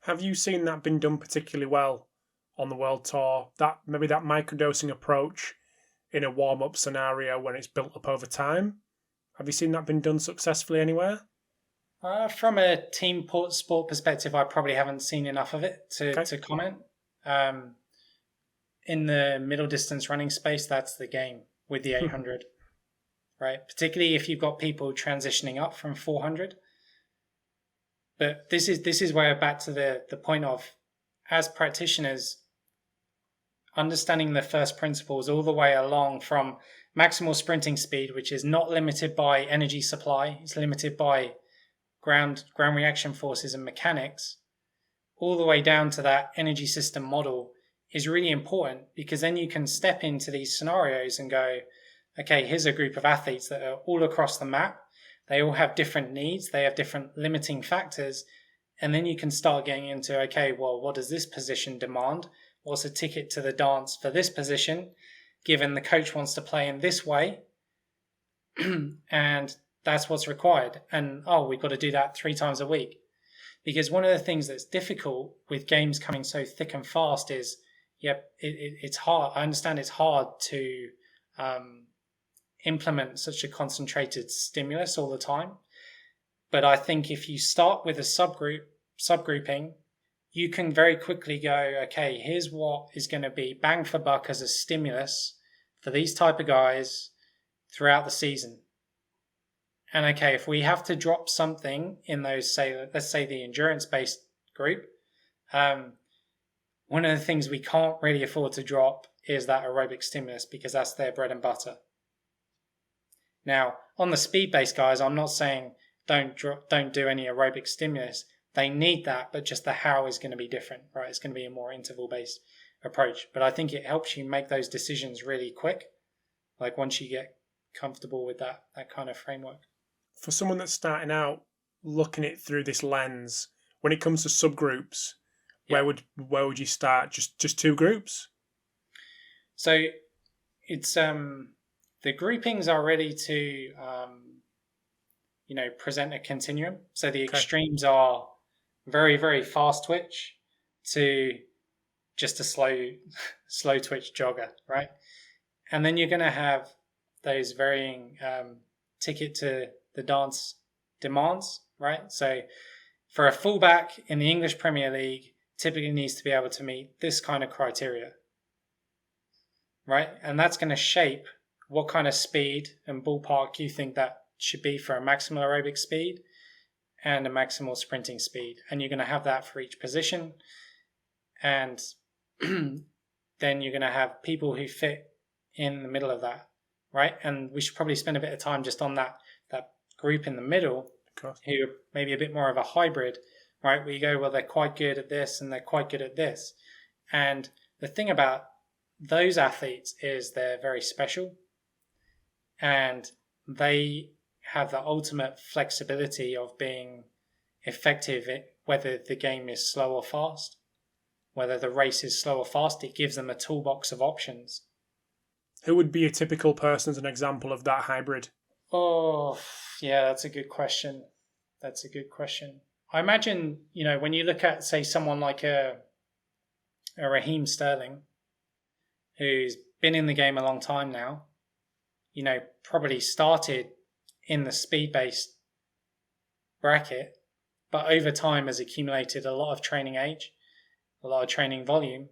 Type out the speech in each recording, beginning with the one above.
Have you seen that been done particularly well on the World Tour? That microdosing approach in a warm-up scenario when it's built up over time? Have you seen that been done successfully anywhere? From a team sport perspective, I probably haven't seen enough of it to comment. In the middle distance running space, that's the game with the 800, right? Particularly if you've got people transitioning up from 400. But this is where back to the point of, as practitioners, understanding the first principles all the way along from maximal sprinting speed, which is not limited by energy supply, it's limited by ground reaction forces and mechanics, all the way down to that energy system model is really important, because then you can step into these scenarios and go, okay, here's a group of athletes that are all across the map. They all have different needs. They have different limiting factors. And then you can start getting into, okay, well, what does this position demand? What's a ticket to the dance for this position, given the coach wants to play in this way? And that's what's required. And, we've got to do that 3 times a week. Because one of the things that's difficult with games coming so thick and fast is, it's hard. I understand it's hard to implement such a concentrated stimulus all the time. But I think if you start with a subgrouping, you can very quickly go, okay, here's what is going to be bang for buck as a stimulus for these type of guys throughout the season. And okay, if we have to drop something in those, let's say the endurance-based group, one of the things we can't really afford to drop is that aerobic stimulus, because that's their bread and butter. Now, on the speed-based guys, I'm not saying don't do any aerobic stimulus. They need that, but just the how is going to be different, right? It's going to be a more interval-based approach. But I think it helps you make those decisions really quick, like once you get comfortable with that kind of framework. For someone that's starting out, looking at it through this lens, when it comes to subgroups, where would you start? Just 2 groups? So it's the groupings are ready to present a continuum. So the extremes are very, very fast twitch to just a slow twitch jogger, right? And then you're going to have those varying ticket to the dance demands, right? So for a fullback in the English Premier League, typically needs to be able to meet this kind of criteria, right? And that's going to shape what kind of speed and ballpark you think that should be for a maximal aerobic speed and a maximal sprinting speed. And you're going to have that for each position. And then you're going to have people who fit in the middle of that, right? And we should probably spend a bit of time just on that group in the middle, who are maybe a bit more of a hybrid, right? Where you go, well, they're quite good at this and they're quite good at this. And the thing about those athletes is they're very special, and they have the ultimate flexibility of being effective whether the game is slow or fast, whether the race is slow or fast. It gives them a toolbox of options. Who would be a typical person as an example of that hybrid? Oh, yeah, that's a good question. I imagine, when you look at, say, someone like a Raheem Sterling, who's been in the game a long time now, probably started in the speed-based bracket, but over time has accumulated a lot of training age, a lot of training volume,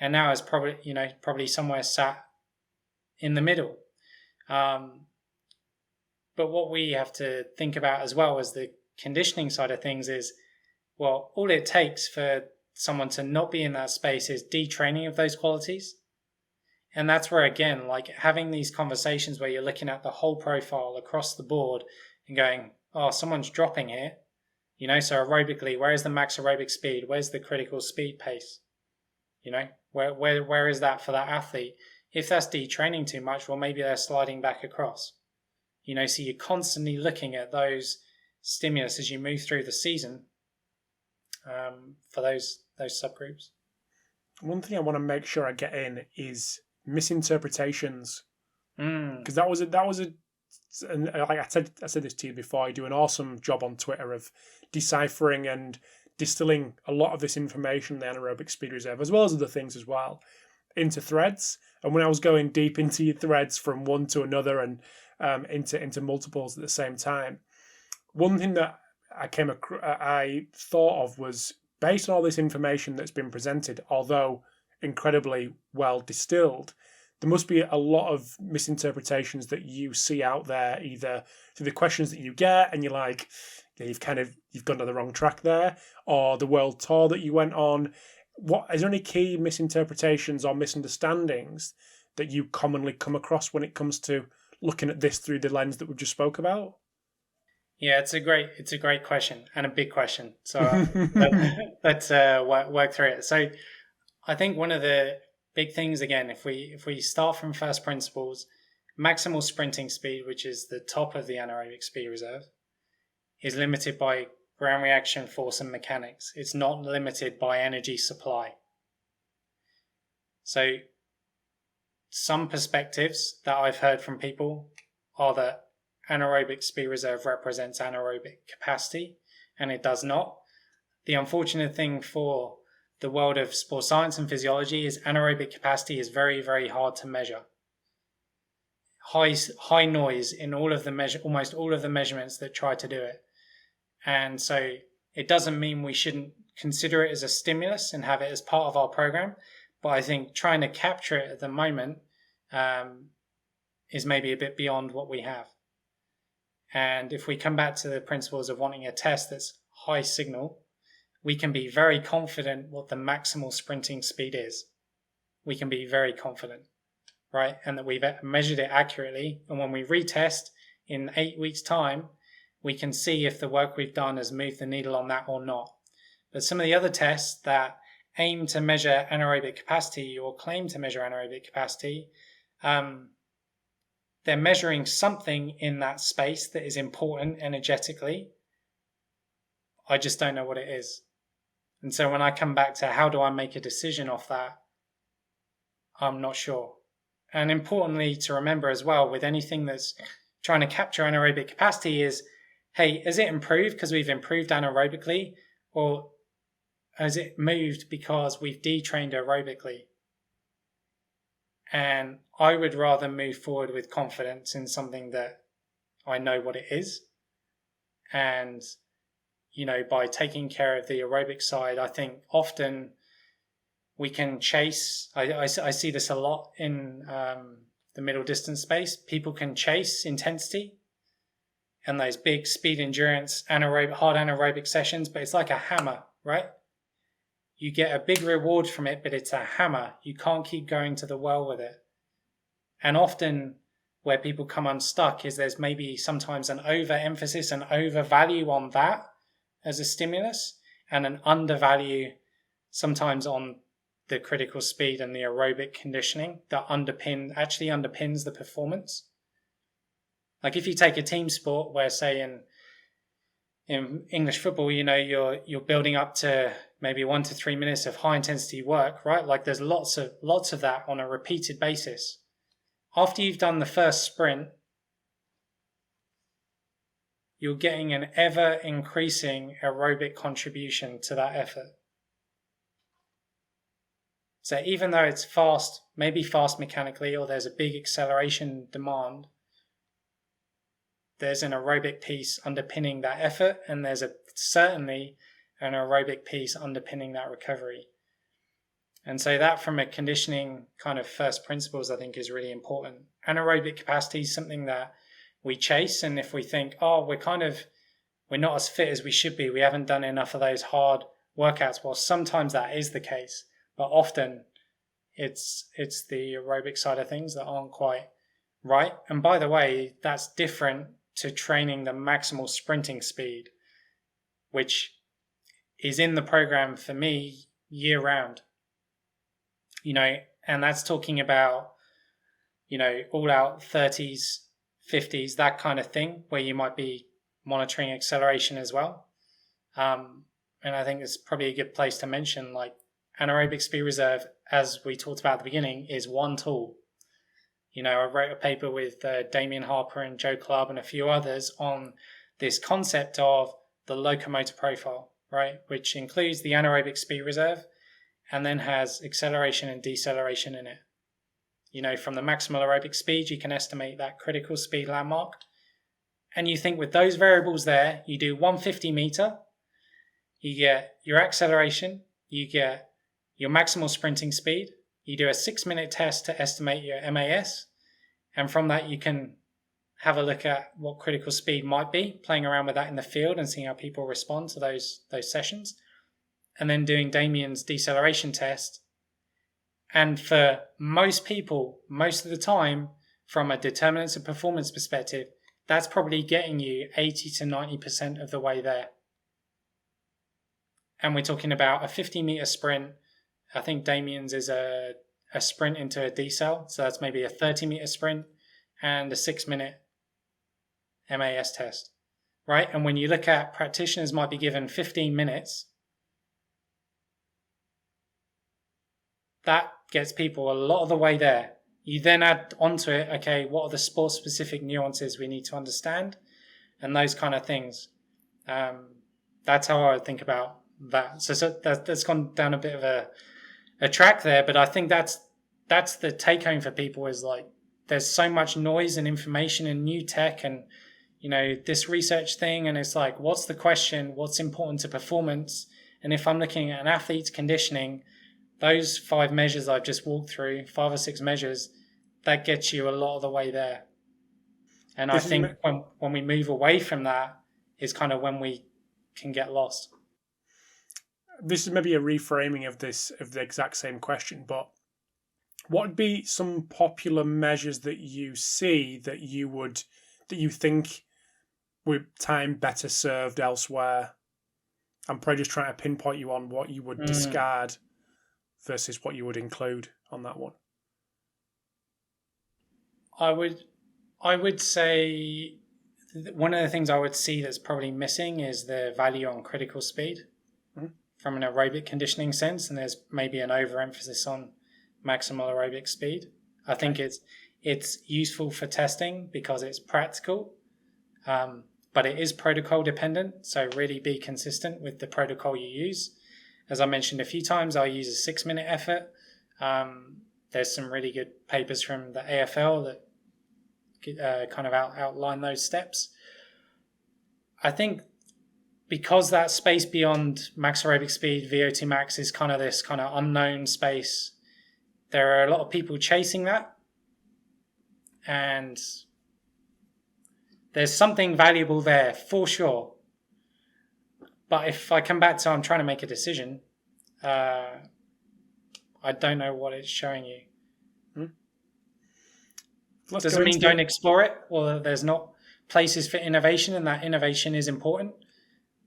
and now is probably somewhere sat in the middle. But what we have to think about as well as the conditioning side of things is, well, all it takes for someone to not be in that space is detraining of those qualities. And that's where, again, like having these conversations where you're looking at the whole profile across the board and going, oh, someone's dropping here. So aerobically, where is the max aerobic speed? Where's the critical speed pace? Where is that for that athlete? If that's detraining too much, well, maybe they're sliding back across. So you're constantly looking at those stimulus as you move through the season for those subgroups. One thing I want to make sure I get in is misinterpretations, because that was a and like I said this to you before. You do an awesome job on Twitter of deciphering and distilling a lot of this information, the anaerobic speed reserve, as well as other things as well, into threads. And when I was going deep into your threads from one to another and into multiples at the same time, one thing that I thought of was, based on all this information that's been presented, although incredibly well distilled, there must be a lot of misinterpretations that you see out there, either through the questions that you get and you're like, yeah, you've gone to the wrong track there, or the world tour that you went on. What is there any key misinterpretations or misunderstandings that you commonly come across when it comes to looking at this through the lens that we just spoke about? Yeah, it's a great question and a big question. So let's work through it. So I think one of the big things, again, if we start from first principles, maximal sprinting speed, which is the top of the anaerobic speed reserve, is limited by ground reaction force and mechanics. It's not limited by energy supply. So some perspectives that I've heard from people are that anaerobic speed reserve represents anaerobic capacity, and it does not. The unfortunate thing for the world of sport science and physiology is anaerobic capacity is very, very hard to measure. High noise in almost all of the measurements that try to do it. And so it doesn't mean we shouldn't consider it as a stimulus and have it as part of our program, but I think trying to capture it at the moment is maybe a bit beyond what we have. And if we come back to the principles of wanting a test that's high signal, we can be very confident what the maximal sprinting speed is. We can be very confident, right? And that we've measured it accurately. And when we retest in 8 weeks' time, we can see if the work we've done has moved the needle on that or not. But some of the other tests that aim to measure anaerobic capacity or claim to measure anaerobic capacity, they're measuring something in that space that is important energetically. I just don't know what it is. And so when I come back to how do I make a decision off that, I'm not sure. And importantly to remember as well, with anything that's trying to capture anaerobic capacity is, hey, has it improved because we've improved anaerobically, or has it moved because we've detrained aerobically? And I would rather move forward with confidence in something that I know what it is. And, by taking care of the aerobic side, I think often we can chase, I see this a lot in the middle distance space. People can chase intensity and those big speed endurance, hard anaerobic sessions, but it's like a hammer, right? You get a big reward from it, but it's a hammer. You can't keep going to the well with it. And often where people come unstuck is there's maybe sometimes an overemphasis and overvalue on that as a stimulus, and an undervalue sometimes on the critical speed and the aerobic conditioning that actually underpins the performance. Like if you take a team sport where, say in English football, you're building up to maybe 1 to 3 minutes of high intensity work, right? Like there's lots of that on a repeated basis. After you've done the first sprint, you're getting an ever increasing aerobic contribution to that effort. So even though it's fast, maybe fast mechanically, or there's a big acceleration demand, there's an aerobic piece underpinning that effort, and there's certainly an aerobic piece underpinning that recovery. And so that, from a conditioning kind of first principles, I think is really important. Anaerobic capacity is something that we chase, and if we think, we're not as fit as we should be, we haven't done enough of those hard workouts, well, sometimes that is the case, but often it's the aerobic side of things that aren't quite right. And by the way, that's different to training the maximal sprinting speed, which is in the program for me year round, and that's talking about, all out 30s, 50s, that kind of thing, where you might be monitoring acceleration as well. And I think it's probably a good place to mention, like, anaerobic speed reserve, as we talked about at the beginning, is one tool. I wrote a paper with Damien Harper and Joe Clubb and a few others on this concept of the locomotor profile. right? Which includes the anaerobic speed reserve and then has acceleration and deceleration in it. From the maximal aerobic speed, you can estimate that critical speed landmark. And you think with those variables there, you do 150 meter, you get your acceleration, you get your maximal sprinting speed, you do a 6-minute test to estimate your MAS, and from that you can have a look at what critical speed might be, playing around with that in the field and seeing how people respond to those sessions, and then doing Damien's deceleration test. And for most people, most of the time, from a determinants of performance perspective, that's probably getting you 80 to 90% of the way there. And we're talking about a 50-meter sprint. I think Damien's is a sprint into a decel. So that's maybe a 30-meter sprint and a 6-minute MAS test, right? And when you look at practitioners might be given 15 minutes, that gets people a lot of the way there. You then add onto it, okay, what are the sport-specific nuances we need to understand and those kind of things. That's how I would think about that. So that's gone down a bit of a track there, but I think that's the take-home for people is like there's so much noise and information and new tech and, this research thing, and it's like, what's the question? What's important to performance? And if I'm looking at an athlete's conditioning, those 5 measures I've just walked through, 5 or 6 measures, that gets you a lot of the way there. And I think when we move away from that is kind of when we can get lost. This is maybe a reframing of the exact same question, but what would be some popular measures that you see that you think would time better served elsewhere? I'm probably just trying to pinpoint you on what you would discard versus what you would include on that one. I would say one of the things I would see that's probably missing is the value on critical speed from an aerobic conditioning sense, and there's maybe an overemphasis on maximal aerobic speed. I think it's useful for testing because it's practical, but it is protocol dependent, so really be consistent with the protocol you use. As I mentioned a few times, I use a 6-minute effort. There's some really good papers from the AFL that kind of outline those steps. I think because that space beyond max aerobic speed, VO2 max, is kind of this kind of unknown space, there are a lot of people chasing that. And there's something valuable there for sure. But if I come back to I'm trying to make a decision, I don't know what it's showing you. Doesn't mean don't explore it, or there's not places for innovation, and that innovation is important.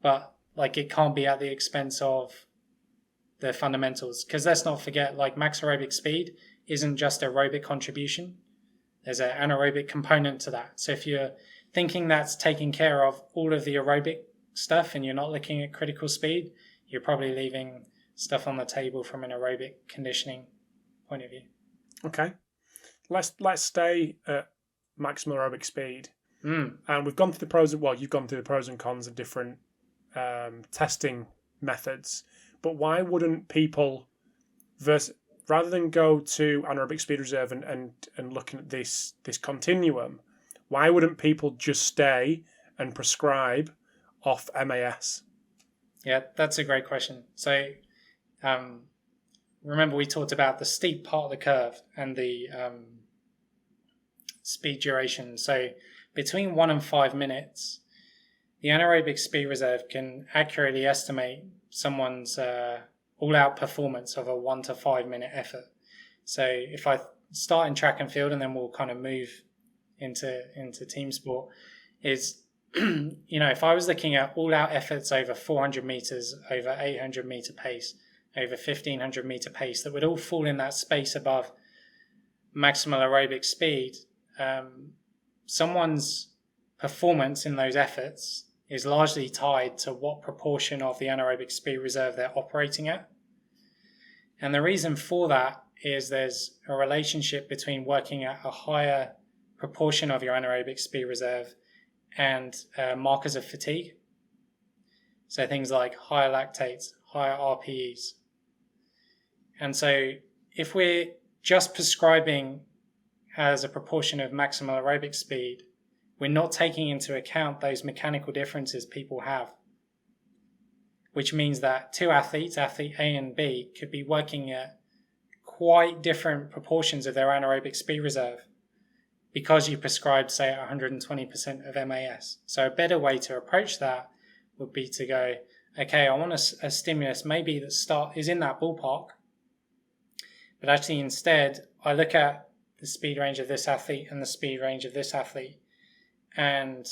But like it can't be at the expense of the fundamentals. Because let's not forget, like max aerobic speed isn't just aerobic contribution. There's an anaerobic component to that. So if you're thinking that's taking care of all of the aerobic stuff and you're not looking at critical speed, you're probably leaving stuff on the table from an aerobic conditioning point of view. Okay. Let's stay at maximal aerobic speed. And we've gone through the pros you've gone through the pros and cons of different testing methods. But why wouldn't people, rather than go to anaerobic speed reserve and looking at this continuum, why wouldn't people just stay and prescribe off MAS? Yeah, that's a great question. So remember we talked about the steep part of the curve and the speed duration. So between 1 and 5 minutes, the anaerobic speed reserve can accurately estimate someone's all-out performance of a 1 to 5 minute effort. So if I start in track and field and then we'll kind of move into team sport, is if I was looking at all-out efforts over 400 meters, over 800 meter pace, over 1500 meter pace, that would all fall in that space above maximal aerobic speed, someone's performance in those efforts is largely tied to what proportion of the anaerobic speed reserve they're operating at. And the reason for that is there's a relationship between working at a higher proportion of your anaerobic speed reserve and markers of fatigue. So things like higher lactates, higher RPEs. And so if we're just prescribing as a proportion of maximal aerobic speed, we're not taking into account those mechanical differences people have, which means that two athletes, athlete A and B, could be working at quite different proportions of their anaerobic speed reserve because you prescribed, say, 120% of MAS. So a better way to approach that would be to go, okay, I want a stimulus maybe that is in that ballpark, but actually instead I look at the speed range of this athlete and the speed range of this athlete, and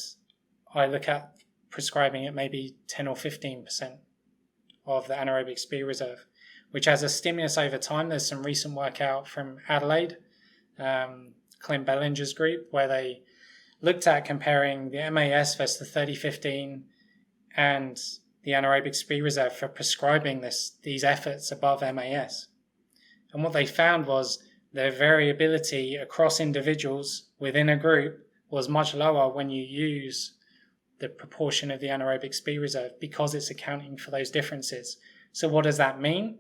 I look at prescribing it maybe 10 or 15% of the anaerobic speed reserve, which has a stimulus over time. There's some recent work out from Adelaide, Clint Bellinger's group, where they looked at comparing the MAS versus the 30-15 and the anaerobic speed reserve for prescribing these efforts above MAS. And what they found was their variability across individuals within a group was much lower when you use the proportion of the anaerobic speed reserve because it's accounting for those differences. So what does that mean?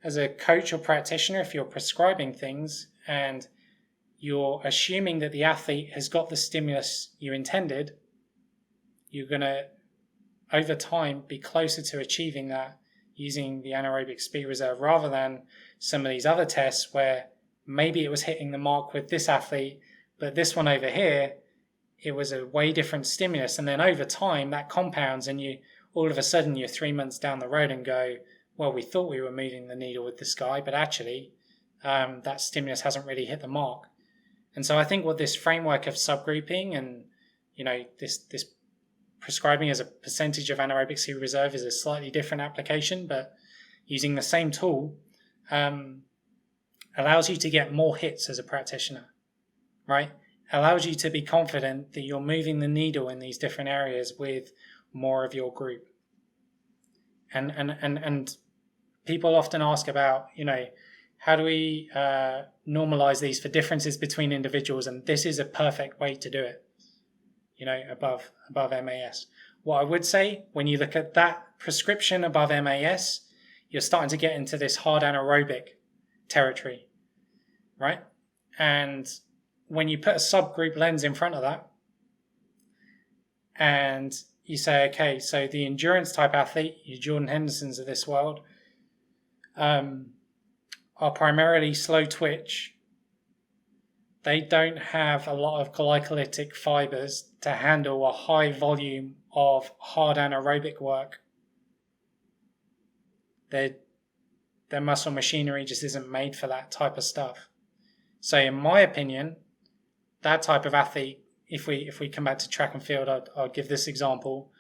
As a coach or practitioner, if you're prescribing things and you're assuming that the athlete has got the stimulus you intended, you're going to, over time, be closer to achieving that using the anaerobic speed reserve rather than some of these other tests where maybe it was hitting the mark with this athlete, but this one over here, it was a way different stimulus. And then over time, that compounds and you all of a sudden you're 3 months down the road and go, well, we thought we were moving the needle with this guy, but actually that stimulus hasn't really hit the mark. And so I think what this framework of subgrouping and, this prescribing as a percentage of anaerobic speed reserve is a slightly different application, but using the same tool allows you to get more hits as a practitioner, right? Allows you to be confident that you're moving the needle in these different areas with more of your group. And people often ask about, how do we normalize these for differences between individuals? And this is a perfect way to do it, above MAS. What I would say, when you look at that prescription above MAS, you're starting to get into this hard anaerobic territory, right? And when you put a subgroup lens in front of that and you say, okay, so the endurance type athlete, your Jordan Hendersons of this world, are primarily slow twitch. They don't have a lot of glycolytic fibers to handle a high volume of hard anaerobic work. Their muscle machinery just isn't made for that type of stuff. So in my opinion, that type of athlete, if we come back to track and field, I'll give this example.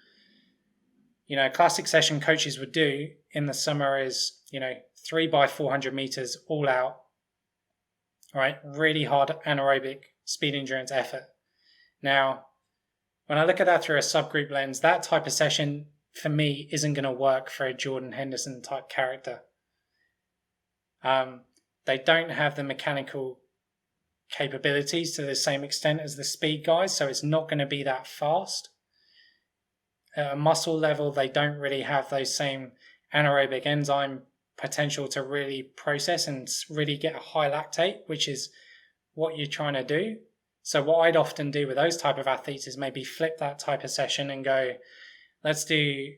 A classic session coaches would do in the summer is, 3 by 400 meters all out, right? Really hard anaerobic speed endurance effort. Now, when I look at that through a subgroup lens, that type of session for me isn't going to work for a Jordan Henderson type character. They don't have the mechanical capabilities to the same extent as the speed guys, so it's not going to be that fast. At a muscle level, they don't really have those same anaerobic enzyme potential to really process and really get a high lactate, which is what you're trying to do. So what I'd often do with those type of athletes is maybe flip that type of session and go, let's do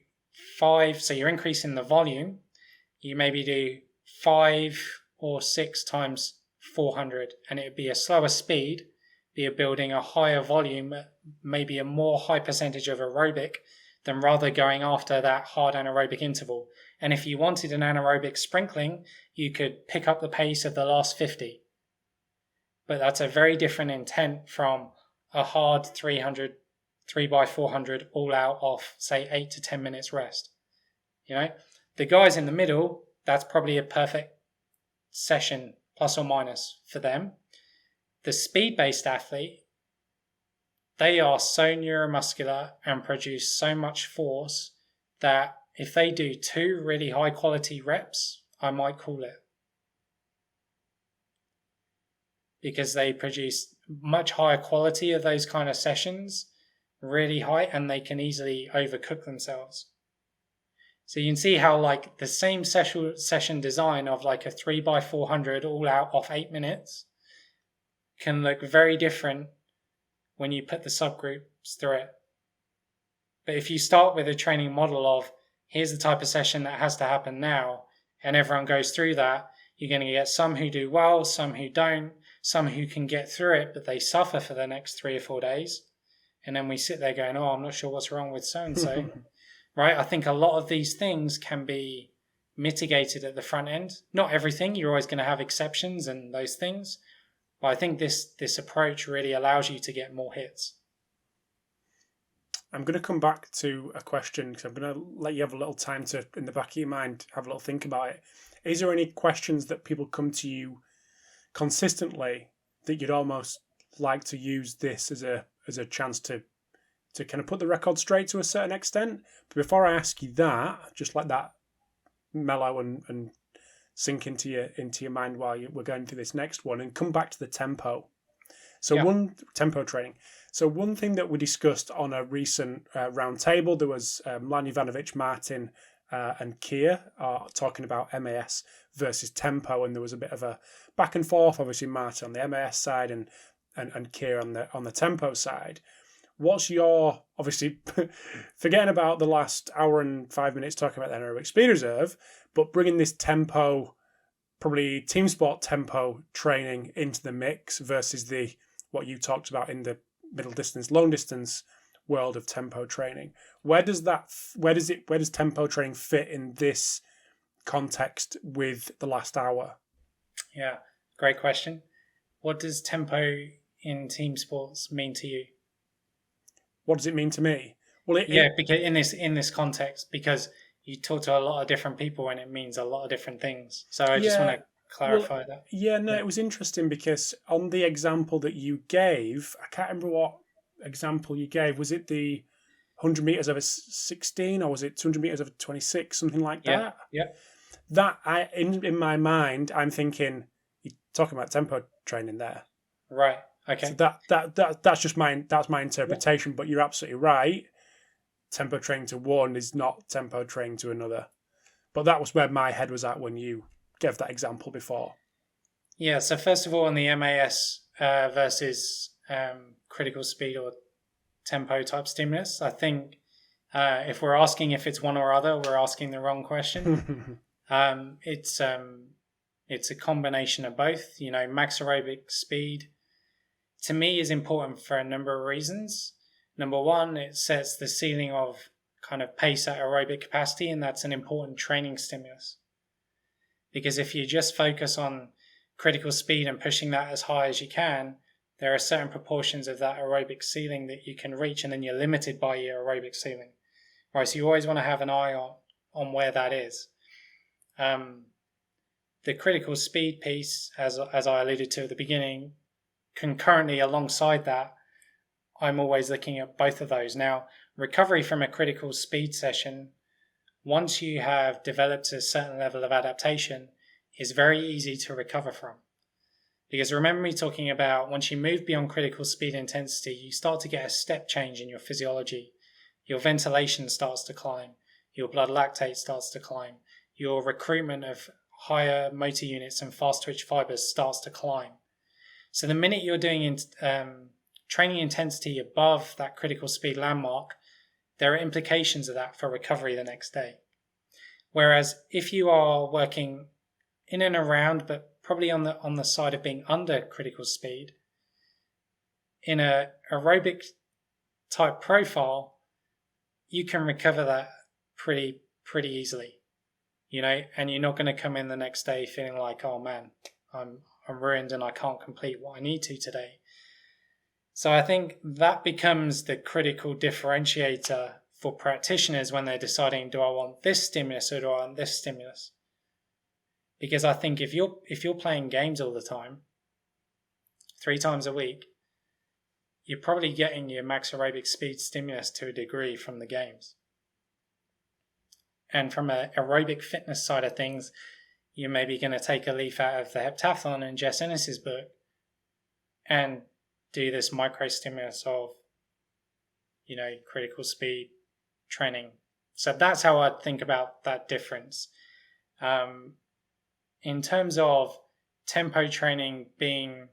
5. So you're increasing the volume. You maybe do 5 or 6 times 400, and it would be a slower speed, but you're building a higher volume, maybe a more high percentage of aerobic than rather going after that hard anaerobic interval. And if you wanted an anaerobic sprinkling, you could pick up the pace of the last 50. But that's a very different intent from a hard 3 by 400 all out off, say, 8 to 10 minutes rest. The guys in the middle, that's probably a perfect session, plus or minus, for them. The speed-based athlete, they are so neuromuscular and produce so much force that if they do 2 really high quality reps, I might call it. Because they produce much higher quality of those kind of sessions, really high, and they can easily overcook themselves. So you can see how like the same session design of like a 3x400 all out off 8 minutes can look very different when you put the subgroups through it. But if you start with a training model of here's the type of session that has to happen now, and everyone goes through that, you're going to get some who do well, some who don't, some who can get through it, but they suffer for the next 3 or 4 days. And then we sit there going, oh, I'm not sure what's wrong with so-and-so. Right? I think a lot of these things can be mitigated at the front end. Not everything. You're always going to have exceptions and those things. But I think this approach really allows you to get more hits. I'm going to come back to a question because I'm going to let you have a little time to, in the back of your mind, have a little think about it. Is there any questions that people come to you consistently that you'd almost like to use this as a chance to kind of put the record straight to a certain extent? But before I ask you that, just let that mellow and sink into your mind while we're going through this next one, and come back to the tempo. So one tempo training. So one thing that we discussed on a recent round table, there was Mladen Ivanovic, Martin and Keir talking about MAS versus tempo, and there was a bit of a back and forth. Obviously, Martin on the MAS side and Keir on the tempo side. What's your, obviously, forgetting about the last hour and 5 minutes talking about the anaerobic speed reserve, but bringing this tempo, probably team sport tempo training into the mix versus what you talked about in the middle distance, long distance world of tempo training. Where does tempo training fit in this context with the last hour? Yeah, great question. What does tempo in team sports mean to you? What does it mean to me? Well, because in this context, because you talk to a lot of different people and it means a lot of different things. So I just want to clarify that. It was interesting because on the example that you gave, I can't remember what example you gave. Was it the 100 meters over 16 or was it 200 meters over 26, something like that? Yeah. That in my mind, I'm thinking you're talking about tempo training there, right? Okay. So that's just that's my interpretation. But you're absolutely right. Tempo training to one is not tempo training to another. But that was where my head was at when you gave that example before. Yeah. So first of all, on the MAS versus critical speed or tempo type stimulus, I think if we're asking if it's one or other, we're asking the wrong question. It's a combination of both. Max aerobic speed to me is important for a number of reasons. Number one, it sets the ceiling of kind of pace at aerobic capacity, and that's an important training stimulus. Because if you just focus on critical speed and pushing that as high as you can, there are certain proportions of that aerobic ceiling that you can reach, and then you're limited by your aerobic ceiling. Right, so you always want to have an eye on where that is. The critical speed piece, as I alluded to at the beginning, concurrently alongside that, I'm always looking at both of those. Now, recovery from a critical speed session, once you have developed a certain level of adaptation, is very easy to recover from. Because remember me talking about once you move beyond critical speed intensity, you start to get a step change in your physiology. Your ventilation starts to climb. Your blood lactate starts to climb. Your recruitment of higher motor units and fast twitch fibers starts to climb. So the minute you're doing training intensity above that critical speed landmark, there are implications of that for recovery the next day. Whereas if you are working in and around, but probably on the side of being under critical speed, in a aerobic type profile, you can recover that pretty easily, and you're not going to come in the next day feeling like, oh man, I'm ruined and I can't complete what I need to today. So I think that becomes the critical differentiator for practitioners when they're deciding, do I want this stimulus or do I want this stimulus? Because I think if you're playing games all the time, 3 times a week, you're probably getting your max aerobic speed stimulus to a degree from the games. And from an aerobic fitness side of things, you're maybe going to take a leaf out of the heptathlon in Jess Ennis's book and do this micro stimulus of, critical speed training So that's how I think about that difference. In terms of tempo training being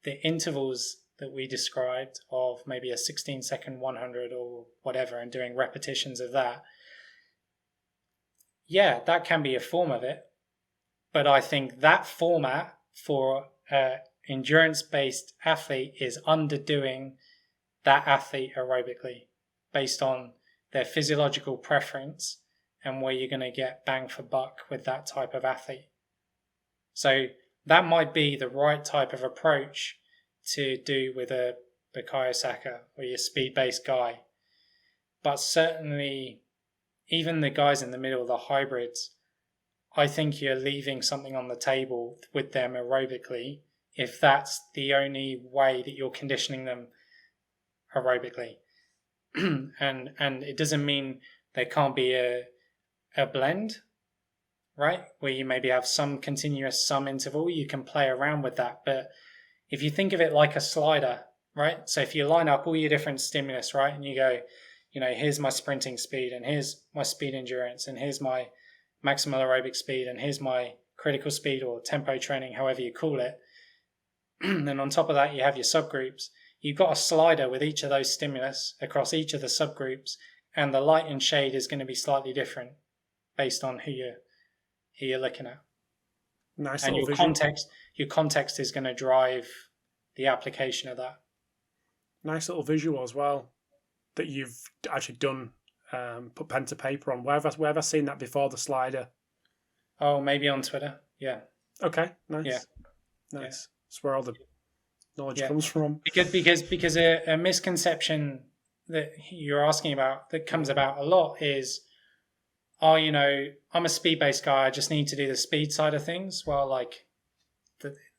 the intervals that we described of maybe a 16-second 100 or whatever, and doing repetitions of that, yeah, that can be a form of it. But I think that format for an endurance-based athlete is underdoing that athlete aerobically based on their physiological preference and where you're going to get bang for buck with that type of athlete. So that might be the right type of approach to do with a Bukayo Saka or your speed-based guy. But certainly, even the guys in the middle, the hybrids, I think you're leaving something on the table with them aerobically if that's the only way that you're conditioning them aerobically. and it doesn't mean there can't be a blend, right? Where you maybe have some continuous, some interval. You can play around with that. But if you think of it like a slider, right? So if you line up all your different stimulus, right? And you go, here's my sprinting speed, and here's my speed endurance, and here's my maximal aerobic speed, and here's my critical speed or tempo training, however you call it. Then on top of that, you have your subgroups. You've got a slider with each of those stimulus across each of the subgroups, and the light and shade is going to be slightly different based on who you're looking at. Nice. And your context is going to drive the application of that. Nice little visual as well that you've actually done, put pen to paper on. Where have I seen that before, the slider? Oh, maybe on Twitter. Yeah. Okay. Nice. Yeah. Nice. Yeah. That's where all the knowledge comes from. Because a misconception that you're asking about that comes about a lot is, I'm a speed-based guy, I just need to do the speed side of things. Well,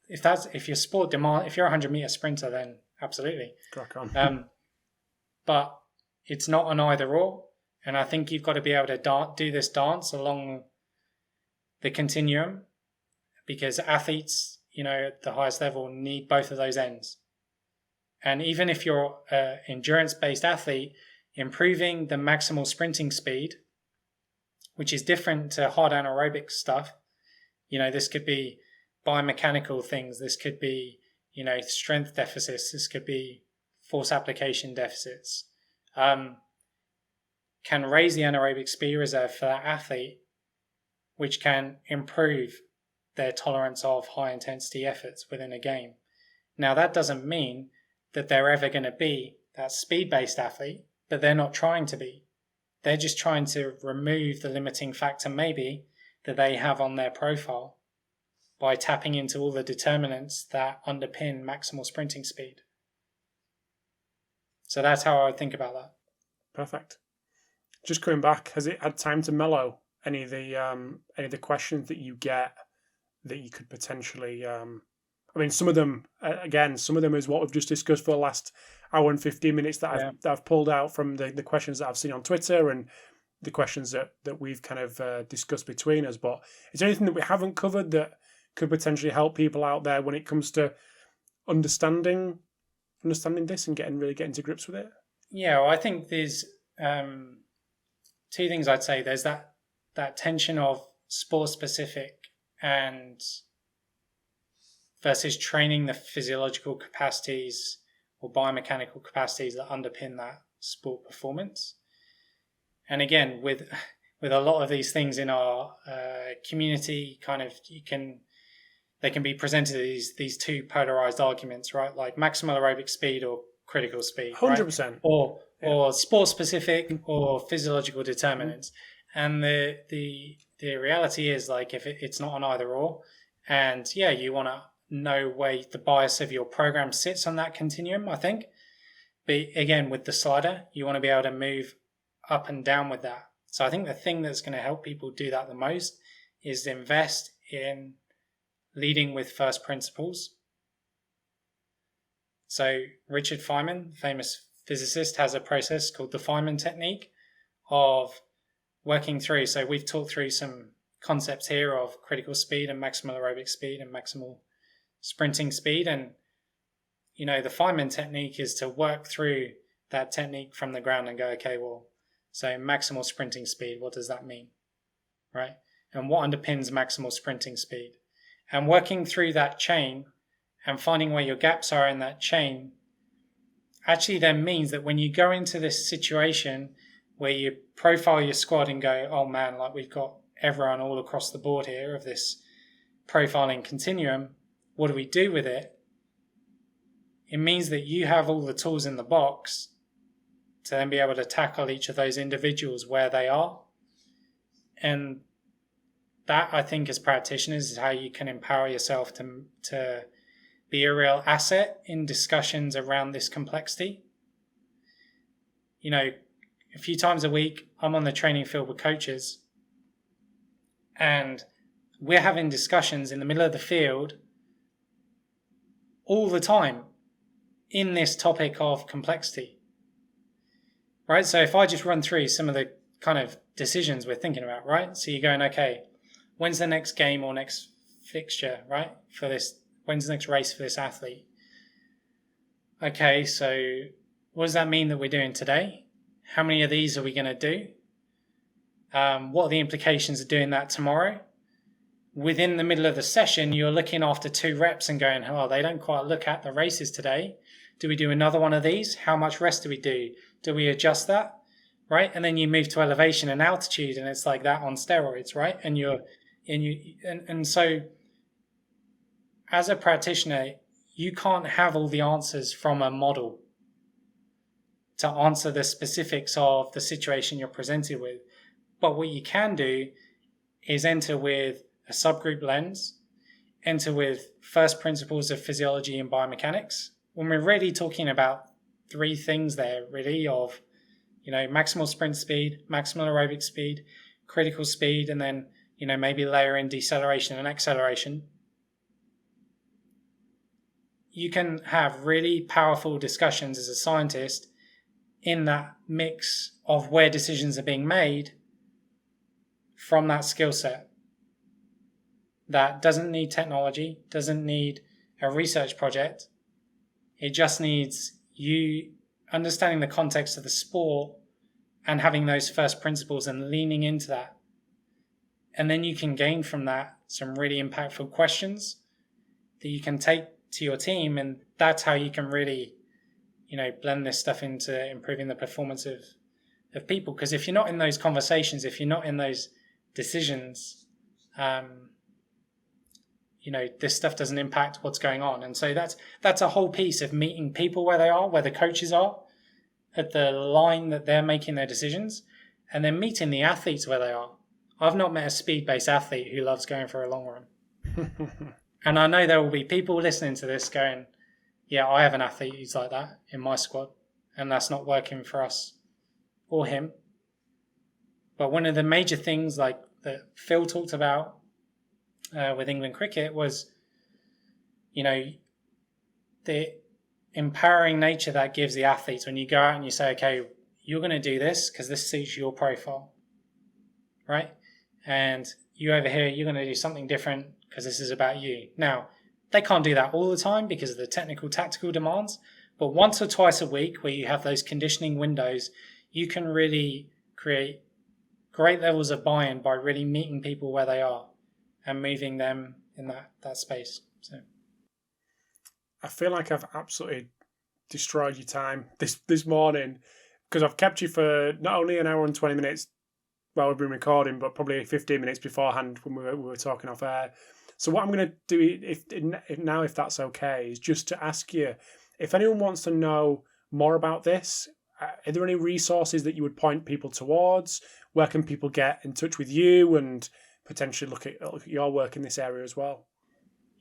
if you're sport demand, if you're a 100-meter sprinter, then absolutely. Crack on. But it's not an either or, and I think you've got to be able to do this dance along the continuum, because athletes, at the highest level, need both of those ends. And even if you're an endurance-based athlete, improving the maximal sprinting speed, which is different to hard anaerobic stuff, this could be biomechanical things, this could be, strength deficits, this could be force application deficits, can raise the anaerobic speed reserve for that athlete, which can improve their tolerance of high intensity efforts within a game. Now, that doesn't mean that they're ever going to be that speed-based athlete, but they're not trying to be. They're just trying to remove the limiting factor maybe that they have on their profile by tapping into all the determinants that underpin maximal sprinting speed. So that's how I would think about that. Perfect. Just coming back, has it had time to mellow any of the questions that you get that you could potentially? Some of them is what we've just discussed for the last hour and 15 minutes that I've pulled out from the questions that I've seen on Twitter and the questions that we've kind of discussed between us. But is there anything that we haven't covered that could potentially help people out there when it comes to understanding this and getting to grips with it? Yeah, well, I think there's two things I'd say. There's that tension of sport specific and versus training the physiological capacities or biomechanical capacities that underpin that sport performance. And again, with a lot of these things in our community, they can be presented as these two polarized arguments, right? Like maximal aerobic speed or critical speed, 100%, right? Or sport specific or physiological determinants. And the reality is, like, if it's not an either or, and you want to know where the bias of your program sits on that continuum, I think. But again, with the slider, you want to be able to move up and down with that. So I think the thing that's going to help people do that the most is invest in leading with first principles. So Richard Feynman, famous physicist, has a process called the Feynman technique of working through. So we've talked through some concepts here of critical speed and maximal aerobic speed and maximal sprinting speed. And, the Feynman technique is to work through that technique from the ground and go, okay, well, So maximal sprinting speed, what does that mean, right? And what underpins maximal sprinting speed? And working through that chain and finding where your gaps are in that chain actually then means that when you go into this situation where you profile your squad and go, oh man, like we've got everyone all across the board here of this profiling continuum, what do we do with it? It means that you have all the tools in the box to then be able to tackle each of those individuals where they are. And that, I think, as practitioners, is how you can empower yourself to be a real asset in discussions around this complexity. You know, a few times a week, I'm on the training field with coaches, and we're having discussions in the middle of the field all the time in this topic of complexity, right? So if I just run through some of the kind of decisions we're thinking about, right? So you're going, okay, when's the next game or next fixture, right? For this, when's the next race for this athlete? Okay, so what does that mean that we're doing today? How many of these are we going to do? What are the implications of doing that tomorrow? Within the middle of the session, you're looking after 2 reps and going, oh, they don't quite look at the races today. Do we do another one of these? How much rest do we do? Do we adjust that? Right? And then you move to elevation and altitude, and it's like that on steroids, right? And so as a practitioner, you can't have all the answers from a model to answer the specifics of the situation you're presented with. But what you can do is enter with a subgroup lens, enter with first principles of physiology and biomechanics. When we're really talking about 3 things there, really, of, you know, maximal sprint speed, maximal aerobic speed, critical speed, and then, you know, maybe layer in deceleration and acceleration. You can have really powerful discussions as a scientist in that mix of where decisions are being made from that skill set that doesn't need technology, doesn't need a research project. It just needs you understanding the context of the sport and having those first principles and leaning into that. And then you can gain from that some really impactful questions that you can take to your team. And that's how you can really, you know, blend this stuff into improving the performance of people. Because if you're not in those conversations, if you're not in those decisions, you know, this stuff doesn't impact what's going on. And so that's a whole piece of meeting people where they are, where the coaches are, at the line that they're making their decisions, and then meeting the athletes where they are. I've not met a speed-based athlete who loves going for a long run. And I know there will be people listening to this going, yeah, I have an athlete who's like that in my squad, and that's not working for us or him. But one of the major things, like that Phil talked about with England cricket, was, you know, the empowering nature that gives the athletes when you go out and you say, okay, you're going to do this because this suits your profile, right? And you over here, you're going to do something different because this is about you. Now, they can't do that all the time because of the technical, tactical demands, but once or twice a week where you have those conditioning windows, you can really create great levels of buy-in by really meeting people where they are and moving them in that space. So I feel like I've absolutely destroyed your time this morning, because I've kept you for not only an hour and 20 minutes while we've been recording, but probably 15 minutes beforehand when we were talking off air. So what I'm going to do, if that's okay, is just to ask you, if anyone wants to know more about this, are there any resources that you would point people towards? Where can people get in touch with you and potentially look at your work in this area as well?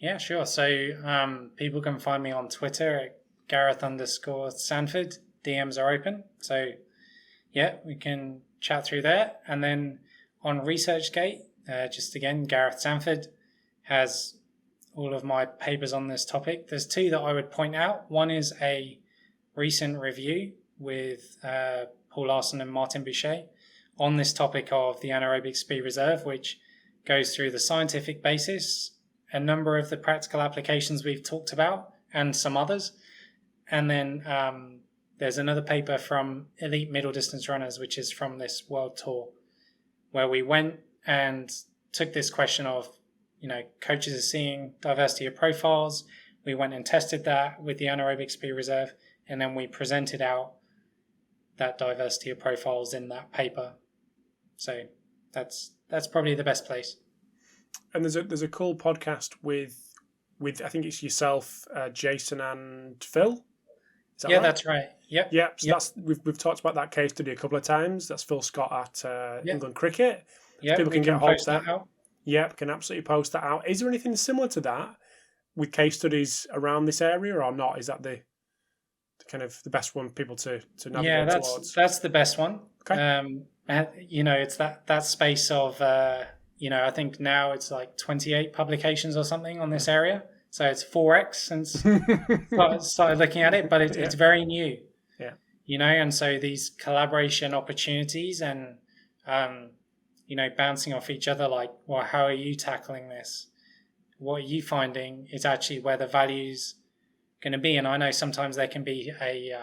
Yeah, sure. So people can find me on Twitter at Gareth_Sandford. DMs are open. So yeah, we can chat through there. And then on ResearchGate, just again, Gareth Sandford has all of my papers on this topic. There's 2 that I would point out. One is a recent review with Paul Larson and Martin Boucher on this topic of the anaerobic speed reserve, which goes through the scientific basis, a number of the practical applications we've talked about, and some others. And then there's another paper from elite middle distance runners, which is from this world tour, where we went and took this question of, coaches are seeing diversity of profiles. We went and tested that with the anaerobic speed reserve, and then we presented out that diversity of profiles in that paper. So that's probably the best place. And there's a cool podcast with I think it's yourself, Jason and Phil. Is that right? That's right. Yep. Yeah. So we've talked about that case study a couple of times. That's Phil Scott at England Cricket. Yeah, people can get hold of that. Out. Yeah, can absolutely post that out. Is there anything similar to that with case studies around this area or not? Is that the kind of the best one people to navigate towards? That's the best one. Okay. And, it's that space of I think now it's like 28 publications or something on this area. So it's 4x since started looking at it, but it's very new. Yeah. And so these collaboration opportunities and bouncing off each other, like, well, how are you tackling this? What are you finding is actually where the value's going to be. And I know sometimes there can be a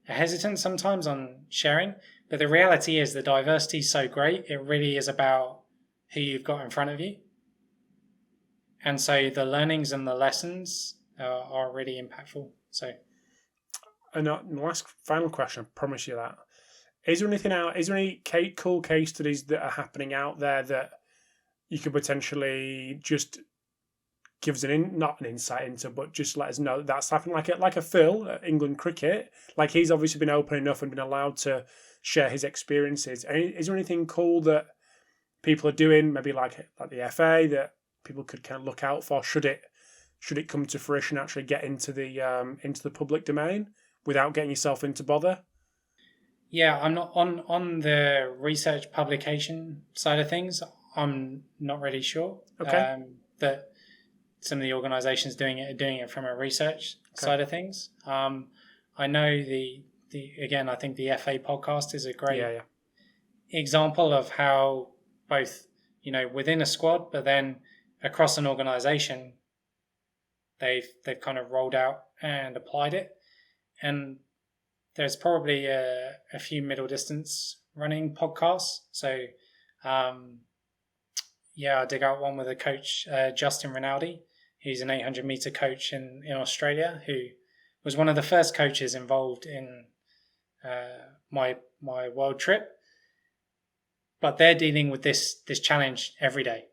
hesitance sometimes on sharing, but the reality is the diversity is so great. It really is about who you've got in front of you. And so the learnings and the lessons are really impactful. So, and the last final question, I promise you that. Is there anything out? Is there any cool case studies that are happening out there that you could potentially just give us not an insight into, but just let us know that that's happening? Like a Phil at England Cricket, like he's obviously been open enough and been allowed to share his experiences. Is there anything cool that people are doing, maybe like the FA, that people could kind of look out for? Should it come to fruition, actually get into the public domain without getting yourself into bother? Yeah, I'm not on the research publication side of things. I'm not really sure. Okay. That some of the organisations doing it from a research side of things. I know I think the FA podcast is a great example of how both within a squad, but then across an organisation, they've kind of rolled out and applied it. And there's probably a few middle distance running podcasts. So, I dig out one with a coach, Justin Rinaldi, who's an 800 meter coach in Australia, who was one of the first coaches involved in my world trip. But they're dealing with this challenge every day,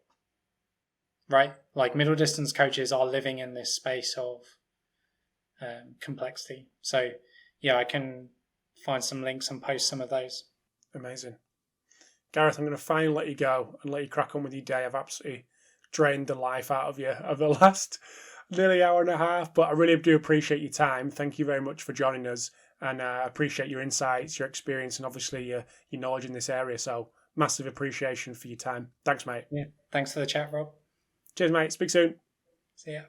right? Like middle distance coaches are living in this space of complexity. So, I can find some links and post some of those. Amazing. Gareth, I'm going to finally let you go and let you crack on with your day. I've absolutely drained the life out of you over the last nearly hour and a half, but I really do appreciate your time. Thank you very much for joining us, and I appreciate your insights, your experience, and obviously your knowledge in this area. So massive appreciation for your time. Thanks, mate. Yeah, thanks for the chat, Rob. Cheers, mate. Speak soon. See ya.